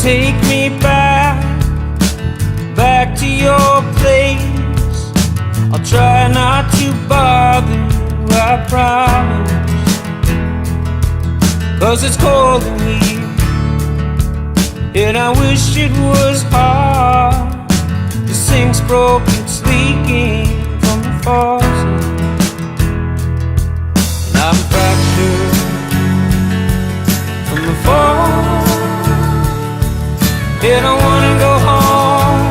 take me back to your place. I'll try not to bother you, I promise. 'Cause it's cold in here, and I wish it was hard. The sink's broke, it's leaking from the faucet, and I'm fractured from the fall. And I wanna go home.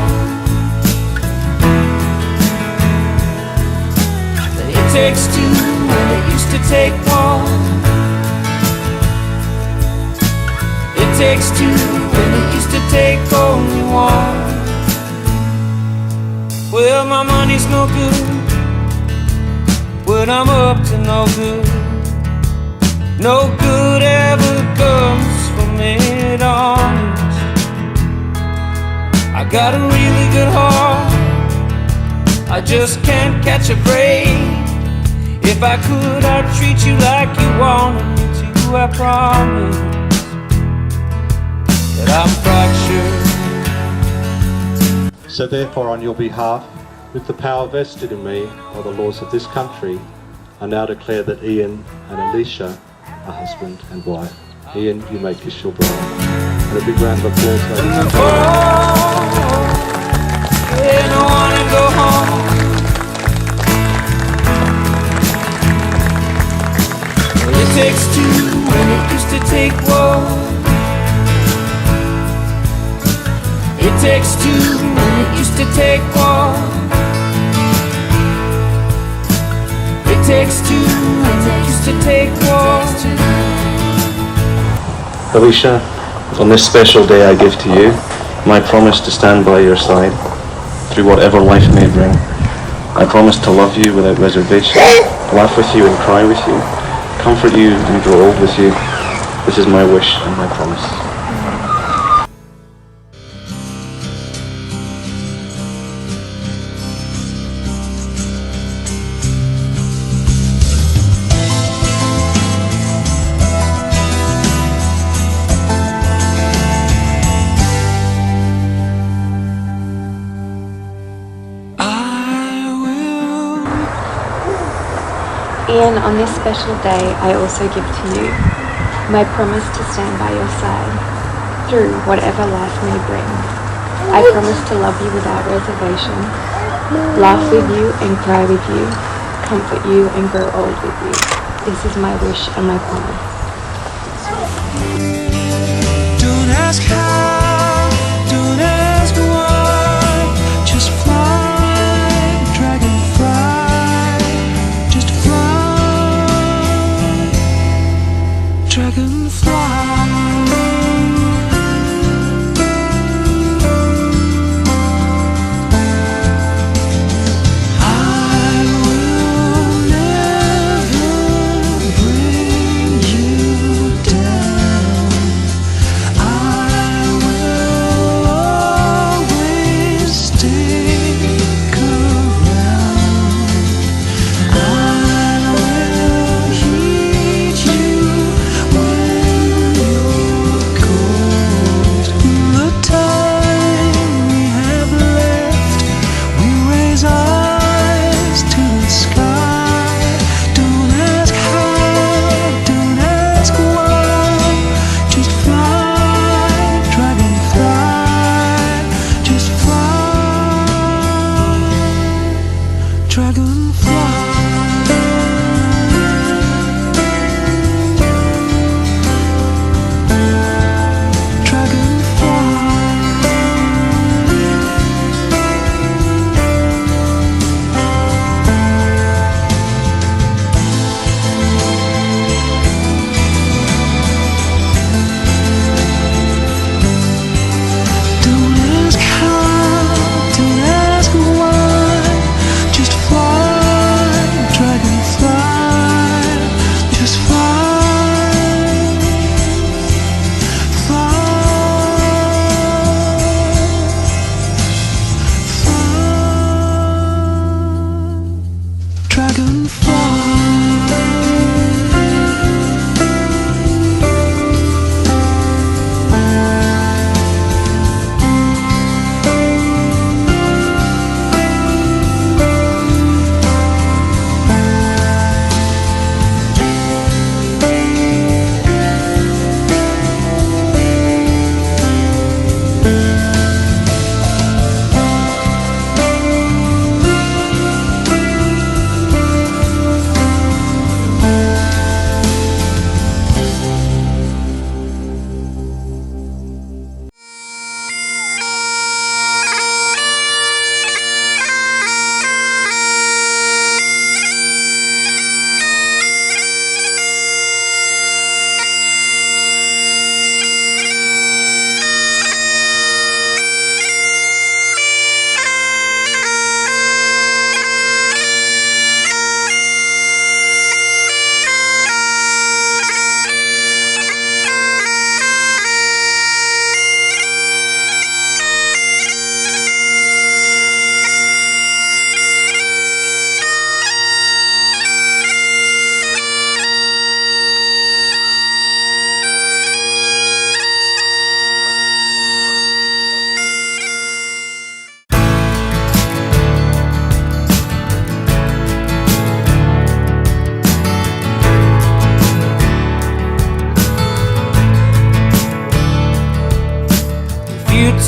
It takes two when it used to take one. It takes two when it used to take only one. Well, my money's no good when I'm up to no good. No good ever comes from it, honest. I got a really good heart, I just can't catch a break. If I could, I'd treat you like you wanted me to, I promise. That I'm fractured. So therefore, on your behalf, with the power vested in me by the laws of this country, I now declare that Ian and Alicia are husband and wife. Ian, you may kiss your bride. And a big round of applause, ladies and gentlemen. And I wanna go home. It takes two when it used to take one. It takes two when it used to take one. It takes two when it used to take one. Alicia, on this special day I give to you my promise to stand by your side through whatever life may bring. I promise to love you without reservation, laugh with you and cry with you, comfort you and grow old with you. This is my wish and my promise. Ian, on this special day, I also give to you my promise to stand by your side through whatever life may bring. I promise to love you without reservation, laugh with you and cry with you, comfort you and grow old with you. This is my wish and my promise. Don't ask how, don't ask why, just fly, dragonfly, just fly, dragonfly. I will never bring you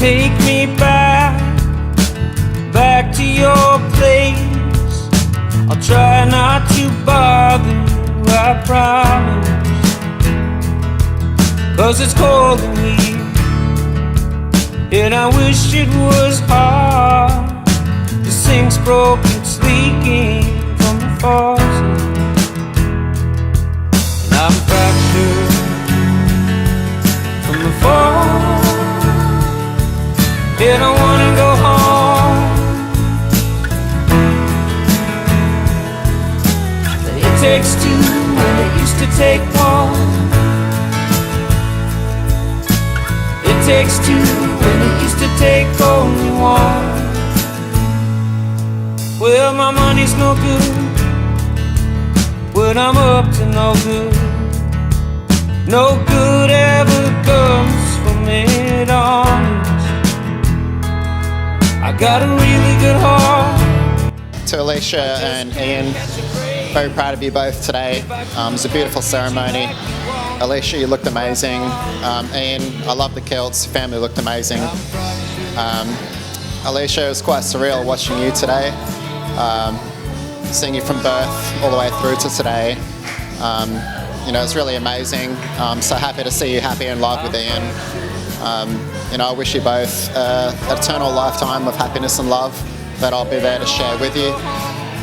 take me back to your place. I'll try not to bother you, I promise. 'Cause it's cold in here, and I wish it was hard. The sink's broke, it's leaking from the faucet, and I'm fractured from the fall, and I wanna go home. It takes two when it used to take one. It takes two when it used to take only one. Well, my money's no good when I'm up to no good. No good ever comes from it, honest. I got a really good heart. To Alicia and Ian, very proud of you both today. It was a beautiful ceremony. Alicia, you looked amazing. Ian, I love the kilts. Your family looked amazing. Alicia, it was quite surreal watching you today. Seeing you from birth all the way through to today. You know, it's really amazing. So happy to see you happy and love with Ian. You know, I wish you both an eternal lifetime of happiness and love that I'll be there to share with you.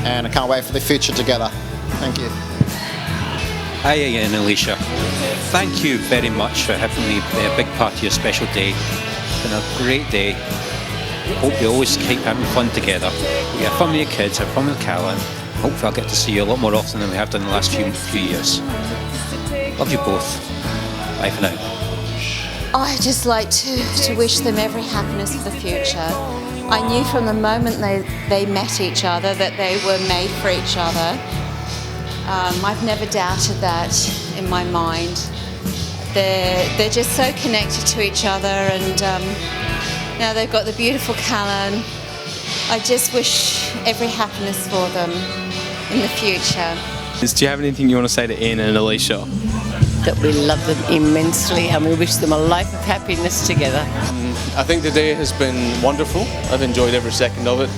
And I can't wait for the future together. Thank you. Hi again, Alicia. Thank you very much for having me be a big part of your special day. It's been a great day. Hope you always keep having fun together. We have fun with your kids, have fun with Callan. Hopefully I'll get to see you a lot more often than we have done in the last few years. Love you both. Bye for now. I'd just like to wish them every happiness for the future. I knew from the moment they met each other that they were made for each other. I've never doubted that in my mind. They're just so connected to each other, and now they've got the beautiful Callan. I just wish every happiness for them in the future. Do you have anything you want to say to Ian and Alicia? That we love them immensely and we wish them a life of happiness together. I think the day has been wonderful. I've enjoyed every second of it.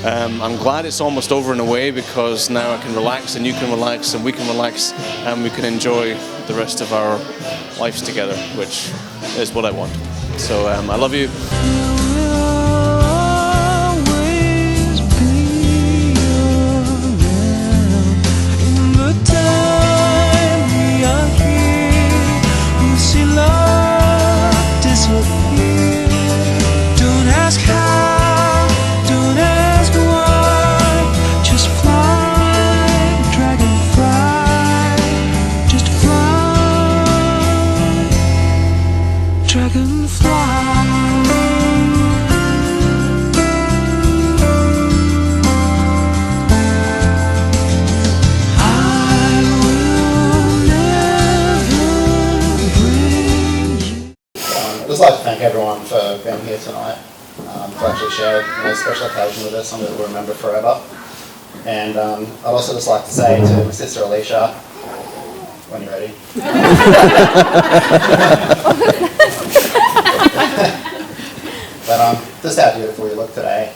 I'm glad it's almost over in a way, because now I can relax and you can relax and we can relax and we can enjoy the rest of our lives together, which is what I want. So I love you. I'd just like to thank everyone for being here tonight, to actually share a special occasion with us, something that we'll remember forever. And I'd also just like to say to my sister Alicia, when you're ready. But just how beautiful you look today.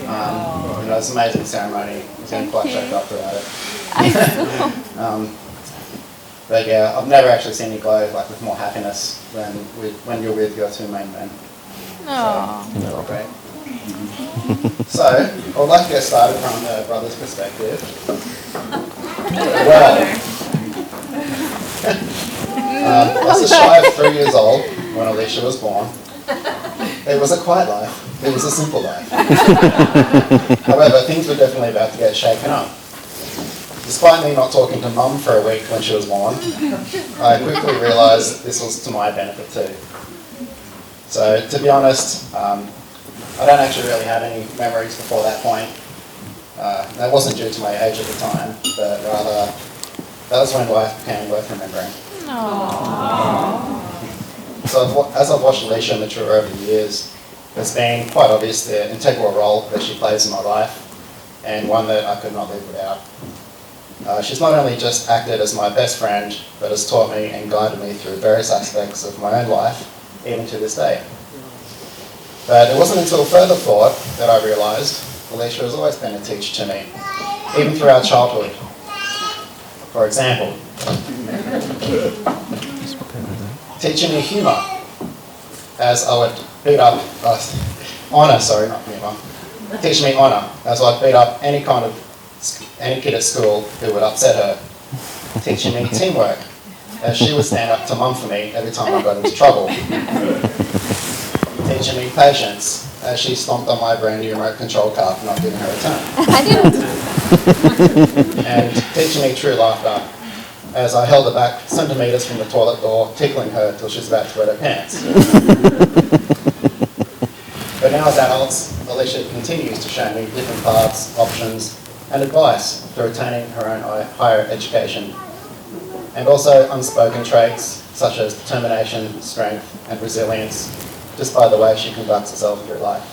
You know, it's an amazing ceremony. It's been quite choked up throughout it. But yeah, I've never actually seen you glow like with more happiness than when you're with your two main men. So, great. So, I would like to get started from the brother's perspective. Well, I was just shy of 3 years old when Alicia was born. It was a quiet life. It was a simple life. However, things were definitely about to get shaken up. Despite me not talking to Mum for a week when she was born, I quickly realised this was to my benefit too. So, to be honest, I don't actually really have any memories before that point. That wasn't due to my age at the time, but rather that was when life became worth remembering. So as I've watched Alicia mature over the years, it's been quite obvious the integral role that she plays in my life, and one that I could not live without. She's not only just acted as my best friend, but has taught me and guided me through various aspects of my own life, even to this day. But it wasn't until further thought that I realised Alicia has always been a teacher to me, even through our childhood. For example, teaching me humour, as I would beat up, honour, sorry, not humour, teaching me honour, as I'd beat up any kid at school who would upset her. Teaching me teamwork, as she would stand up to mum for me every time I got into trouble. Teaching me patience, as she stomped on my brand new remote control car for not giving her a turn. And teaching me true laughter, as I held her back centimetres from the toilet door, tickling her till she's about to wet her pants. But now as adults, Alicia continues to show me different paths, options, and advice for attaining her own higher education. And also unspoken traits such as determination, strength, and resilience, just by the way she conducts herself through life.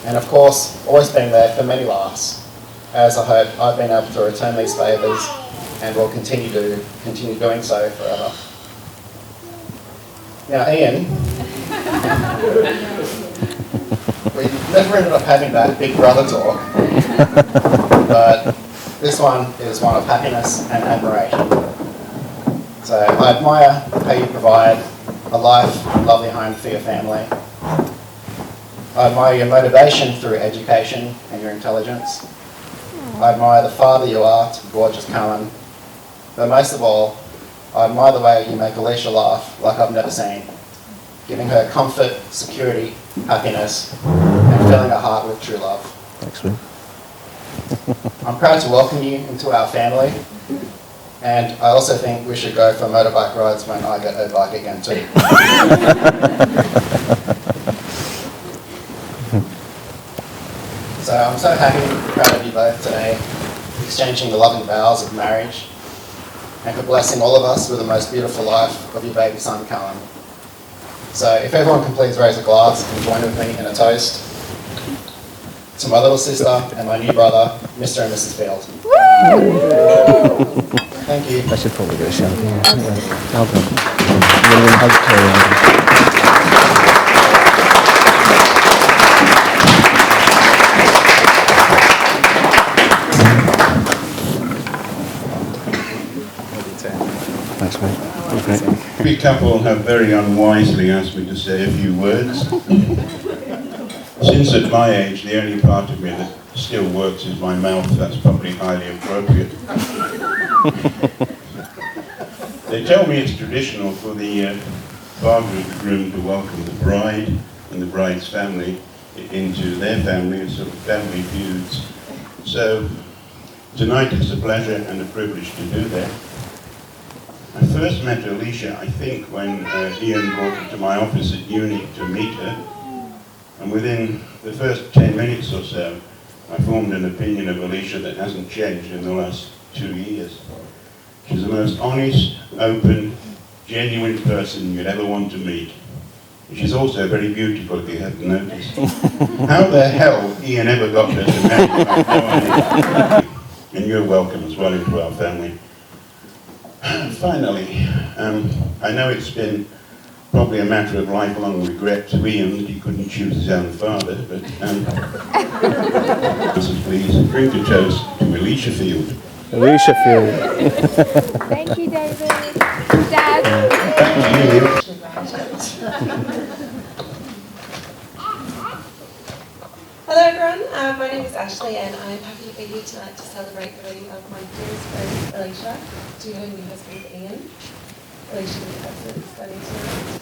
And of course, always being there for many laughs, as I hope I've been able to return these favours and will continue doing so forever. Now, Ian, we never ended up having that big brother talk, but this one is one of happiness and admiration. So I admire how you provide a life and lovely home for your family. I admire your motivation through education and your intelligence. I admire the father you are to gorgeous Cullen. But most of all, I admire the way you make Alicia laugh like I've never seen, giving her comfort, security, happiness, and filling her heart with true love. Thanks, man. I'm proud to welcome you into our family, and I also think we should go for motorbike rides when I get a bike again too. So I'm so happy and proud of you both today, exchanging the loving vows of marriage, and for blessing all of us with the most beautiful life of your baby son, Cullen. So if everyone can please raise a glass and join with me in a toast to my little sister and my new brother, Mr. and Mrs. Field. Thank you. I should probably go shower. I'll go. I'll carry on. Thanks, mate. Okay. Every couple have very unwisely asked me to say a few words. Since at my age, the only part of me that still works is my mouth, that's probably highly appropriate. They tell me it's traditional for the father of the groom to welcome the bride and the bride's family into their family, a sort of family feuds. So tonight it's a pleasure and a privilege to do that. I first met Alicia, I think, when Ian brought her to my office at uni to meet her. And within the first 10 minutes or so, I formed an opinion of Alicia that hasn't changed in the last 2 years. She's the most honest, open, genuine person you'd ever want to meet. She's also very beautiful, if you haven't noticed. How the hell Ian ever got her to marry, I have no idea. And you're welcome as well into our family. Finally, I know it's been probably a matter of lifelong regret to Ian that he couldn't choose his own father, but please drink a toast to Alicia Field. Alicia Field. Thank you, David. Dad. Hello everyone, my name is Ashley and I'm happy to be here tonight to celebrate the wedding of my dearest friend Alicia to her new husband Ian. Alicia is absolutely stunning tonight.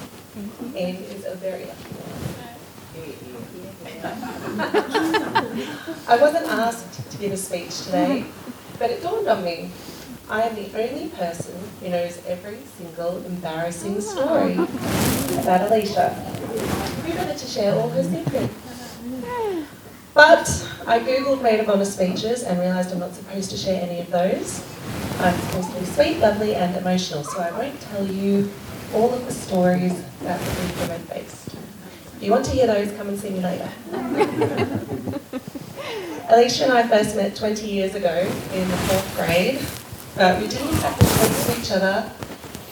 Ian is a very lucky one. I wasn't asked to give a speech today, but it dawned on me. I am the only person who knows every single embarrassing story about Alicia. Who better to share all her secrets? But I googled Maid of Honour speeches and realised I'm not supposed to share any of those. I'm supposed to be sweet, lovely and emotional, so I won't tell you all of the stories that will be for red-faced. If you want to hear those, come and see me later. Alicia and I first met 20 years ago in the 4th grade, but we didn't exactly talk to each other.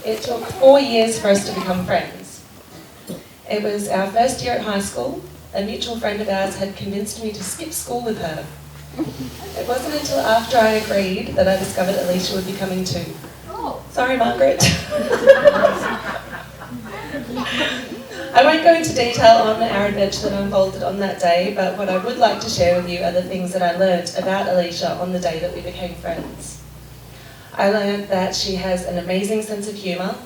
It took 4 years for us to become friends. It was our first year at high school. A mutual friend of ours had convinced me to skip school with her. It wasn't until after I agreed that I discovered Alicia would be coming too. Sorry, Margaret. I won't go into detail on our adventure that unfolded on that day, but what I would like to share with you are the things that I learnt about Alicia on the day that we became friends. I learned that she has an amazing sense of humour,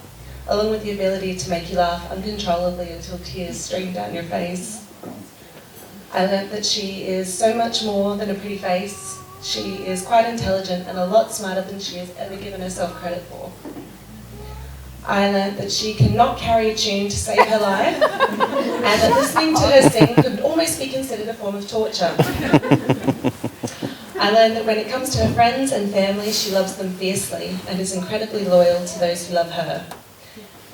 along with the ability to make you laugh uncontrollably until tears stream down your face. I learnt that she is so much more than a pretty face. She is quite intelligent and a lot smarter than she has ever given herself credit for. I learnt that she cannot carry a tune to save her life, and that listening to her sing could almost be considered a form of torture. I learned that when it comes to her friends and family, she loves them fiercely and is incredibly loyal to those who love her.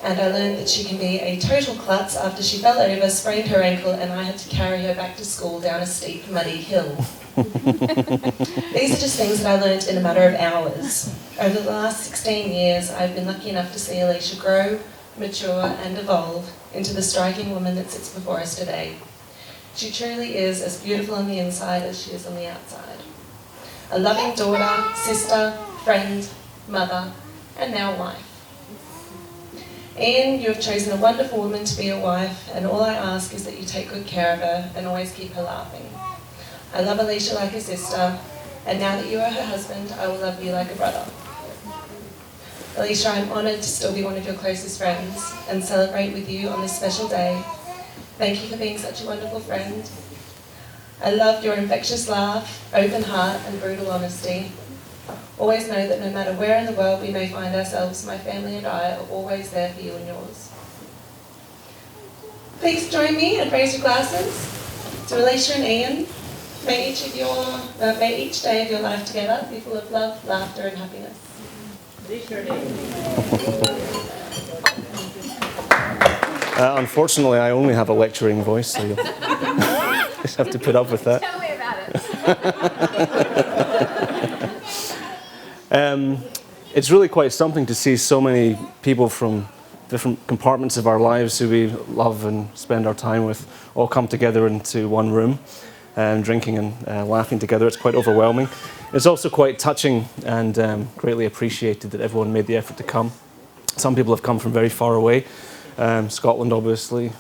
And I learned that she can be a total klutz after she fell over, sprained her ankle, and I had to carry her back to school down a steep, muddy hill. These are just things that I learned in a matter of hours. Over the last 16 years, I've been lucky enough to see Alicia grow, mature, and evolve into the striking woman that sits before us today. She truly is as beautiful on the inside as she is on the outside. A loving daughter, sister, friend, mother, and now wife. Ian, you have chosen a wonderful woman to be your wife, and all I ask is that you take good care of her and always keep her laughing. I love Alicia like a sister, and now that you are her husband, I will love you like a brother. Alicia, I'm honoured to still be one of your closest friends and celebrate with you on this special day. Thank you for being such a wonderful friend. I loved your infectious laugh, open heart, and brutal honesty. Always know that no matter where in the world we may find ourselves, my family and I are always there for you and yours. Please join me and raise your glasses to Alicia and Ian. May each day of your life together be full of love, laughter, and happiness. Unfortunately, I only have a lecturing voice, so you'll just have to put up with that. Tell me about it. It's really quite something to see so many people from different compartments of our lives who we love and spend our time with all come together into one room, drinking and laughing together. It's quite overwhelming. It's also quite touching and greatly appreciated that everyone made the effort to come. Some people have come from very far away. Scotland, obviously.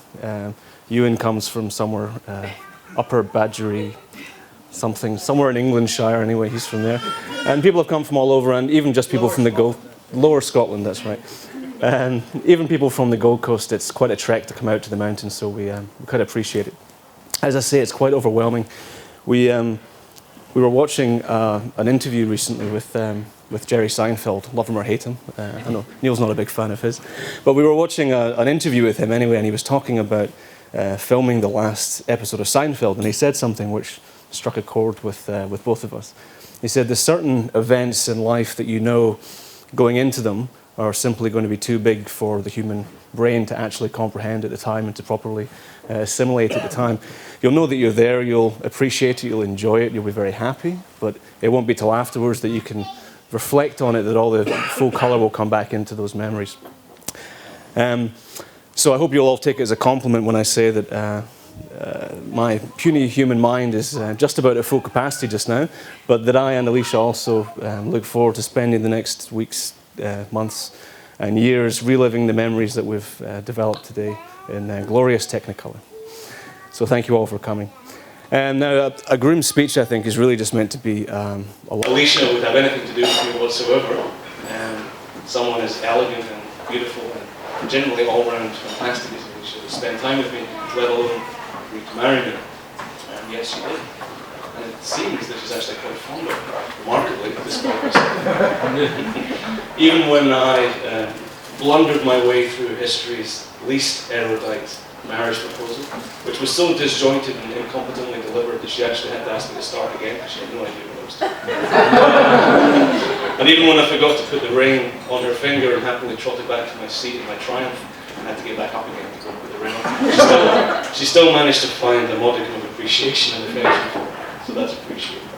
Ewan comes from somewhere, Upper Badgery, somewhere in Englandshire anyway, he's from there. And people have come from all over, and even just people from the Lower Scotland, that's right. And even people from the Gold Coast, it's quite a trek to come out to the mountains, so we quite appreciate it. As I say, it's quite overwhelming. We were watching an interview recently with Jerry Seinfeld, love him or hate him. I know Neil's not a big fan of his, but we were watching an interview with him anyway, and he was talking about filming the last episode of Seinfeld, and he said something which struck a chord with both of us. He said there's certain events in life that you know going into them are simply going to be too big for the human brain to actually comprehend at the time and to properly assimilate at the time. You'll know that you're there, you'll appreciate it, you'll enjoy it, you'll be very happy, but it won't be till afterwards that you can reflect on it, that all the full colour will come back into those memories. So I hope you'll all take it as a compliment when I say that my puny human mind is just about at full capacity just now, but that I and Alicia also look forward to spending the next weeks, months and years reliving the memories that we've developed today in glorious Technicolor. So thank you all for coming. And now a groom's speech, I think, is really just meant to be Alicia would have anything to do with me whatsoever. Someone as elegant and beautiful and generally all-round fantastic as Alicia would spend time with me, let alone agree to marry me. And yes, she did. And it seems that she's actually quite fond of me, remarkably, despite herself. Even when I blundered my way through history's least erudite marriage proposal, which was so disjointed and incompetently delivered that she actually had to ask me to start again because she had no idea what I was doing. And even when I forgot to put the ring on her finger and happily trotted back to my seat in my triumph, I had to get back up again to go put the ring on. She still managed to find a modicum of appreciation and affection for me, so that's appreciated.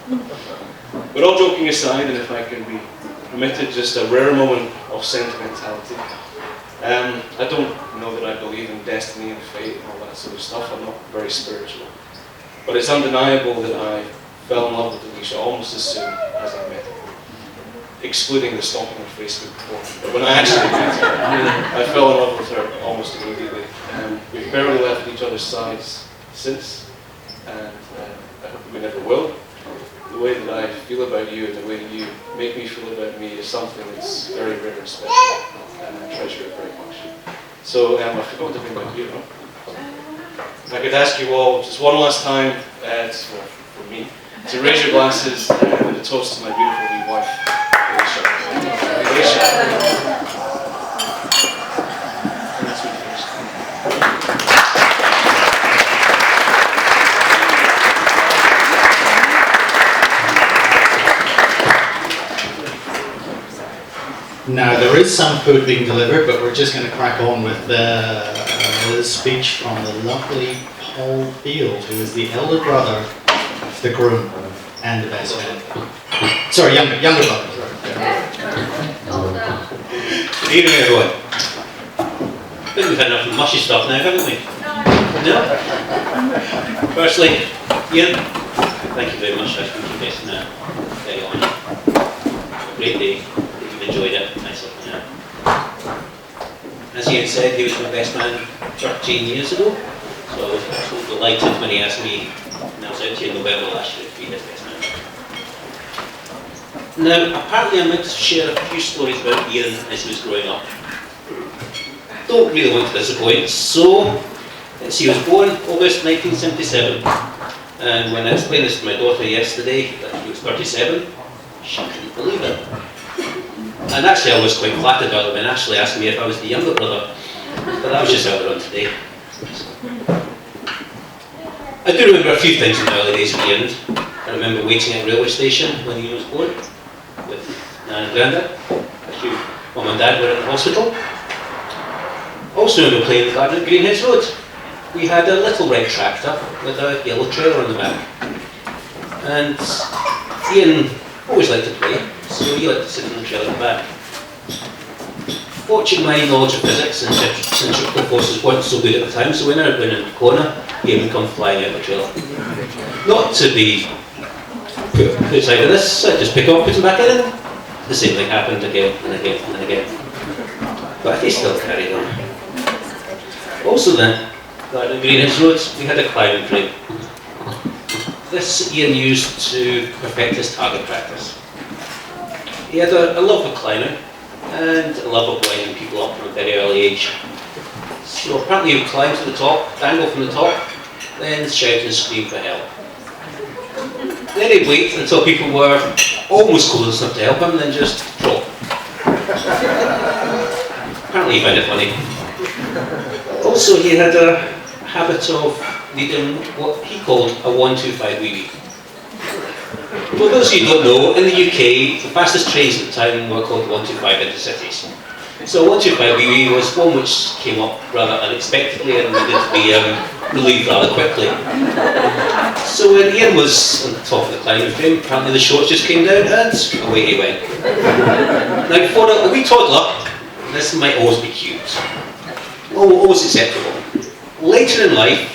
But all joking aside, and if I can be permitted just a rare moment of sentimentality, I don't know that I believe in destiny and fate and all that sort of stuff. I'm not very spiritual. But it's undeniable that I fell in love with Alicia almost as soon as I met her. Excluding the stalking her Facebook before. But when I actually met her, I fell in love with her almost immediately. We've barely left each other's sides since, and I hope we never will. The way that I feel about you and the way you make me feel about me is something that's very rare and special, and I treasure it very much. So I forgot to bring my beer up. If I could ask you all just one last time, for me, to raise your glasses with a toast to my beautiful wee wife, Alicia. Alicia. Now, there is some food being delivered, but we're just going to crack on with the speech from the lovely Paul Field, who is the elder brother of the groom and the best man. Sorry, younger brother. Good evening, everyone. I think we've had enough mushy stuff now, haven't we? No? Firstly, Ian, thank you very much for introducing that day on. A great day. Enjoyed it, myself. As Ian said, he was my best man 13 years ago, so I was so delighted when he asked me, and I was out here in November last year, to be his best man. Now, apparently I'm meant to share a few stories about Ian as he was growing up. Don't really want to disappoint, so let's see, he was born August 1977, and when I explained this to my daughter yesterday, that he was 37, she couldn't believe it. And actually I was quite flattered by them and actually asked me if I was the younger brother, but that was just earlier on today. I do remember a few things in the early days of the end. I remember waiting at a railway station when he was born with Nan and Grandad. Actually, Mum and Dad were in the hospital. Also remember playing in the garden at Greenheads Road. We had a little red tractor with a yellow trailer on the back. And Ian always liked to play, so he liked to sit in the trailer in the back. Watching my knowledge of physics and centrifugal forces weren't so good at the time, so when I went in the corner, he would come flying out of the trailer. Not to be put aside of this, I'd just pick up, put him back in, and the same thing happened again and again and again. But he still carried on. Also then, at Greenheads Road, we had a climbing frame. This Ian used to perfect his target practice. He had a love of climbing and a love of winding people up from a very early age. So apparently he would climb to the top, dangle from the top, then shout and scream for help. Then he'd wait until people were almost close enough to help him, then just drop. Apparently he found it funny. Also he had a habit of leading what he called a 1-2-5 wee-wee. For those of you who don't know, in the UK, the fastest trains at the time were called 1-2-5 intercities. So 1-2-5 wee-wee was one which came up rather unexpectedly and needed to be relieved rather quickly. So when Ian was on the top of the climbing frame, apparently the shorts just came down and away he went. Now for a wee toddler, this might always be cute. Always acceptable. Later in life,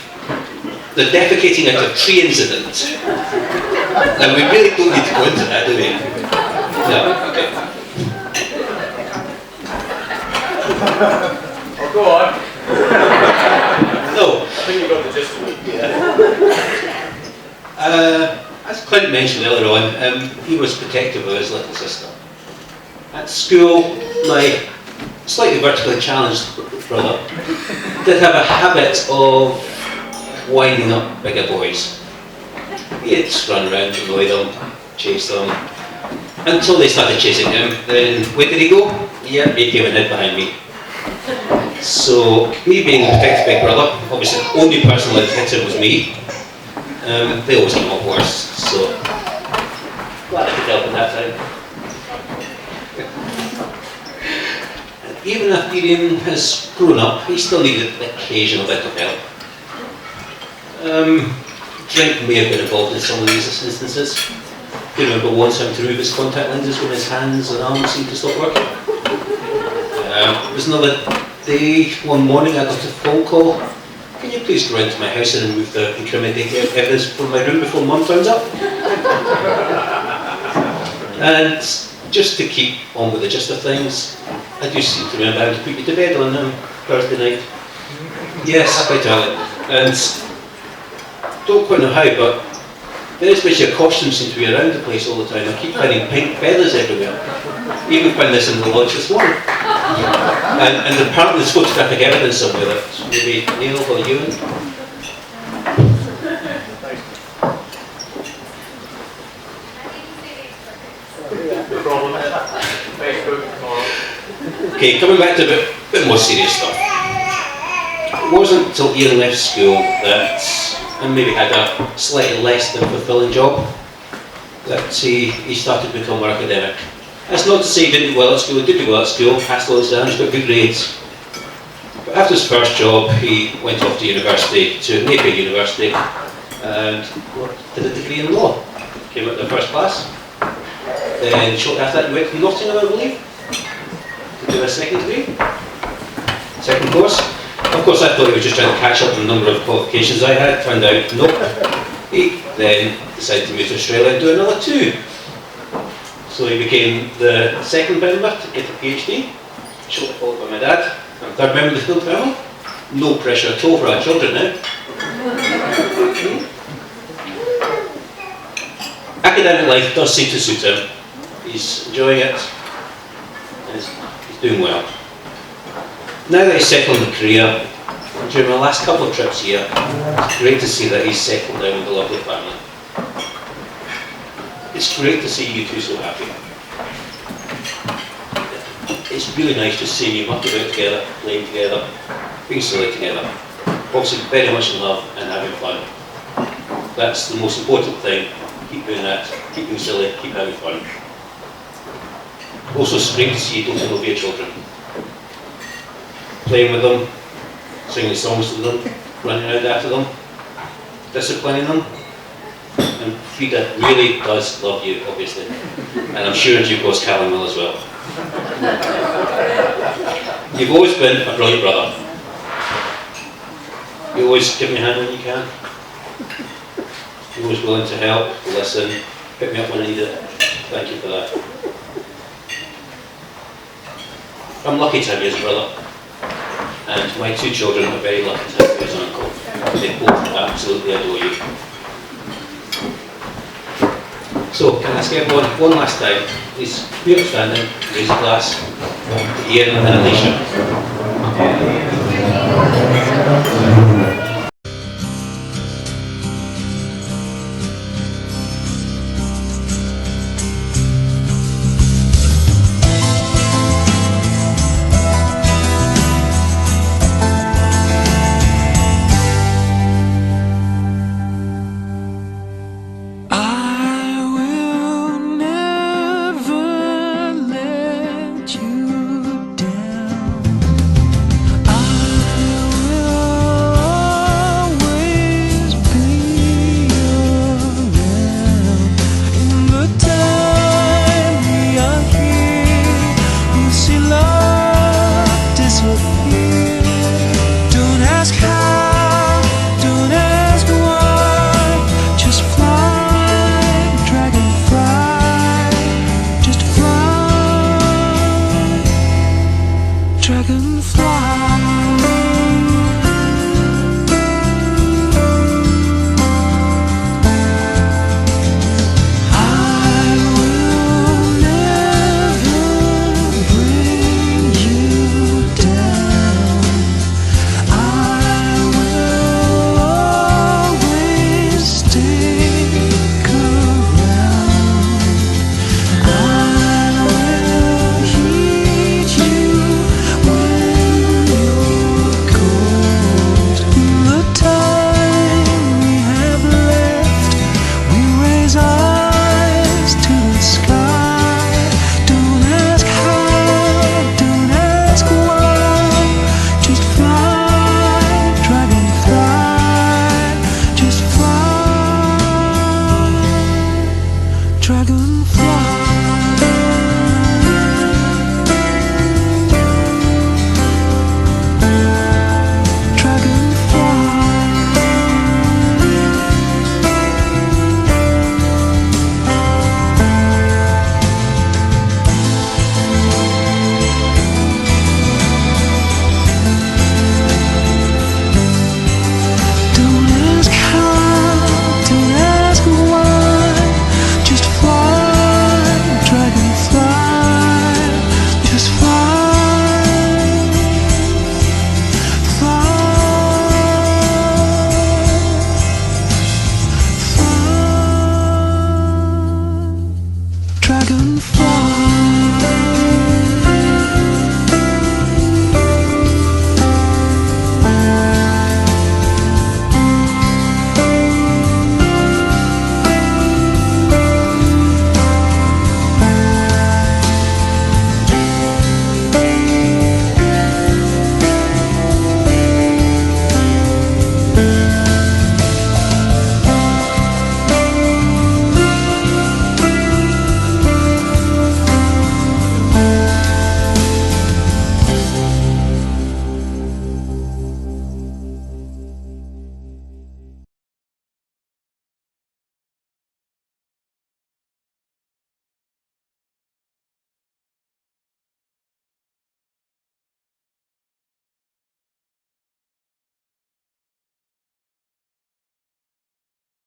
the defecating out of tree incident. Now we really don't need to go into that, do we? No? Okay. Oh, go on. No. I think you got the gist of it. Yeah. As Clint mentioned earlier on, he was protective of his little sister. At school, my slightly vertically challenged brother did have a habit of winding up bigger boys. He'd run around to annoy them, chase them, until they started chasing him. Then where did he go? Yeah, he came and hid behind me. So, me being the protective big brother, obviously the only person that hit him was me. They always came off worse, so glad I could help at that time. And even after Ian has grown up, he still needed the occasional bit of help. Drink may have been involved in some of these instances. I remember once having to remove his contact lenses when his hands and arms seemed to stop working. There was another day, one morning, I got a phone call. Can you please go round to my house and remove the incriminating evidence from my room before Mum turns up? And just to keep on with the gist of things, I do seem to remember having to put you to bed on Thursday night. Yes, quite early. And don't quite know how, but various bits of costumes seem to be around the place all the time. I keep finding pink feathers everywhere. Even found this in the lodge this morning. And apparently there's photographic evidence somewhere that maybe Neil or Ewan. Okay, coming back to a bit more serious stuff. It wasn't until Ian left school that I maybe had a slightly less than fulfilling job that he started to become more academic. That's not to say he didn't do well at school. He did do well at school, passed all his exams, got good grades. But after his first job, he went off to university, to Napier University, and did a degree in law. Came out in the first class. Then shortly after that, he went to Nottingham, I believe, to do a second degree, second course. Of course, I thought he was just trying to catch up on the number of qualifications I had. Turned out, nope. He then decided to move to Australia and do another 2. So he became the second member to get a PhD, shortly followed by my dad, and third member of the Field family. No pressure at all for our children now. Academic life does seem to suit him. He's enjoying it, and he's doing well. Now that he's settled in the career, during my last couple of trips here, it's great to see that he's settled down with a lovely family. It's great to see you two so happy. It's really nice to see you mucking about together, playing together, being silly together. Obviously very much in love and having fun. That's the most important thing. Keep doing that, keep being silly, keep having fun. Also it's great to see you doting over your children. Playing with them, singing songs to them, running around after them, disciplining them. And Frida really does love you, obviously. And I'm sure in due course Callum will as well. You've always been a brilliant brother. You always give me a hand when you can. You're always willing to help, to listen, pick me up when I need it. Thank you for that. I'm lucky to have you as a brother. And my 2 children are very lucky to have you as an uncle. They both absolutely adore you. So, can I ask everyone one last time, please be upstanding, raise a glass to Ian and Alicia.